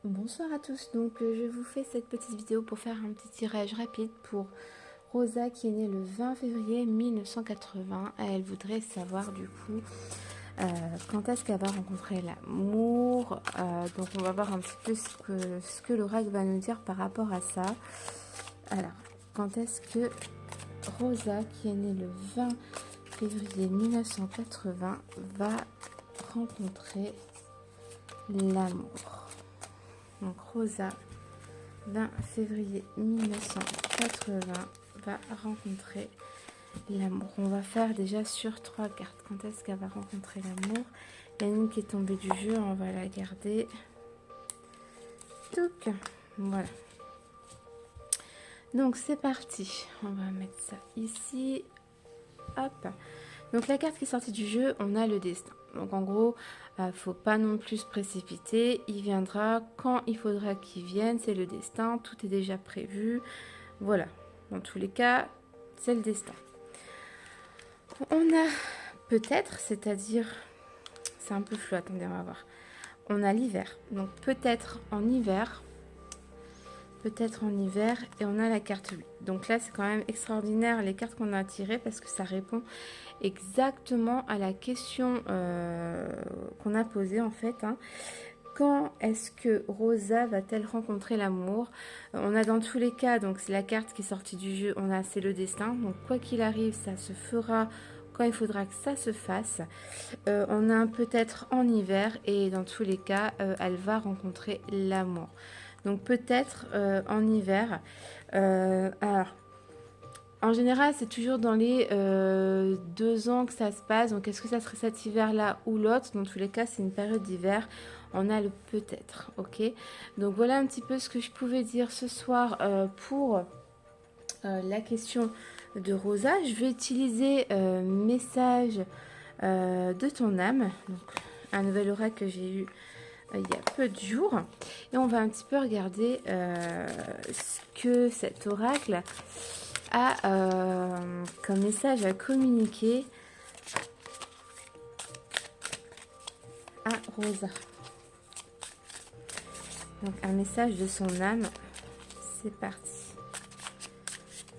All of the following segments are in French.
Bonsoir à tous, donc je vous fais cette petite vidéo pour faire un petit tirage rapide pour Rosa qui est née le 20 février 1980. Elle voudrait savoir du coup quand est-ce qu'elle va rencontrer l'amour. Donc on va voir un petit peu ce que l'oracle va nous dire par rapport à ça. Alors, quand est-ce que Rosa qui est née le 20 février 1980 va rencontrer l'amour? Donc Rosa, 20 février 1980, va rencontrer l'amour. On va faire déjà sur 3 cartes. Quand est-ce qu'elle va rencontrer l'amour? Il y a une qui est tombée du jeu, on va la garder. Touc. Voilà. Donc c'est parti. On va mettre ça ici. Hop. Donc la carte qui est sortie du jeu, on a le destin. Donc en gros, faut pas non plus se précipiter. Il viendra quand il faudra qu'il vienne. C'est le destin. Tout est déjà prévu. Voilà. Dans tous les cas, c'est le destin. On a peut-être, c'est-à-dire, c'est un peu flou. Attendez, on va voir. On a l'hiver. Donc peut-être en hiver. Peut-être en hiver. Et on a la carte 8. Donc là, c'est quand même extraordinaire les cartes qu'on a tirées parce que ça répond exactement à la question qu'on a posée en fait. Quand est-ce que Rosa va-t-elle rencontrer l'amour? On a dans tous les cas, donc c'est la carte qui est sortie du jeu, on a c'est le destin. Donc quoi qu'il arrive, ça se fera quand il faudra que ça se fasse. On a peut-être en hiver et dans tous les cas, elle va rencontrer l'amour. Donc peut-être en hiver. Alors, en général, c'est toujours dans les 2 ans que ça se passe. Donc, est-ce que ça serait cet hiver-là ou l'autre? Dans tous les cas, c'est une période d'hiver. On a le peut-être, ok? Donc, voilà un petit peu ce que je pouvais dire ce soir pour la question de Rosa. Je vais utiliser message de ton âme. Donc, un nouvel oracle que j'ai eu il y a peu de jours. Et on va un petit peu regarder ce que cet oracle a comme message à communiquer à Rosa. Donc un message de son âme. C'est parti.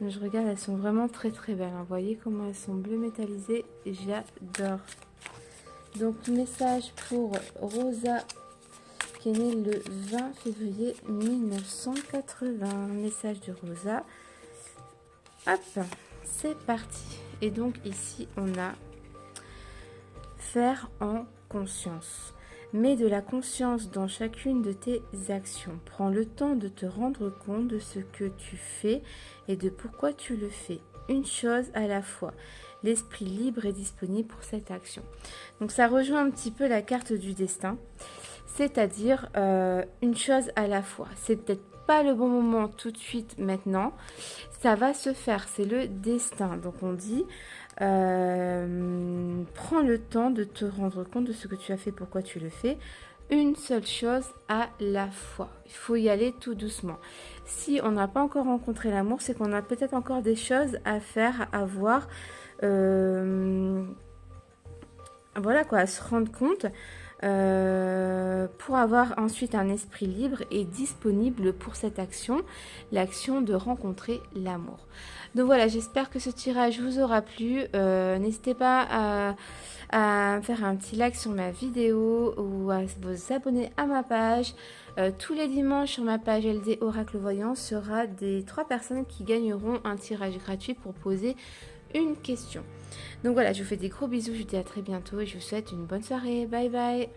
Donc, je regarde, elles sont vraiment très très belles. Vous voyez comment elles sont bleu métallisées. J'adore. Donc message pour Rosa qui est née le 20 février 1980. Message de Rosa. Hop, c'est parti. Et donc ici, on a faire en conscience. Mets de la conscience dans chacune de tes actions. Prends le temps de te rendre compte de ce que tu fais et de pourquoi tu le fais. Une chose à la fois. L'esprit libre est disponible pour cette action. Donc ça rejoint un petit peu la carte du destin. C'est-à-dire une chose à la fois. C'est peut-être pas le bon moment tout de suite maintenant. Ça va se faire, c'est le destin. Donc on dit, prends le temps de te rendre compte de ce que tu as fait, pourquoi tu le fais. Une seule chose à la fois. Il faut y aller tout doucement. Si on n'a pas encore rencontré l'amour, c'est qu'on a peut-être encore des choses à faire, à voir. Voilà quoi, à se rendre compte. Pour avoir ensuite un esprit libre et disponible pour cette action, l'action de rencontrer l'amour. Donc voilà, j'espère que ce tirage vous aura plu. N'hésitez pas à faire un petit like sur ma vidéo ou à vous abonner à ma page. Tous les dimanches sur ma page LD Oracle Voyant sera des 3 personnes qui gagneront un tirage gratuit pour poser une question. Donc voilà, je vous fais des gros bisous, je vous dis à très bientôt et je vous souhaite une bonne soirée. Bye bye.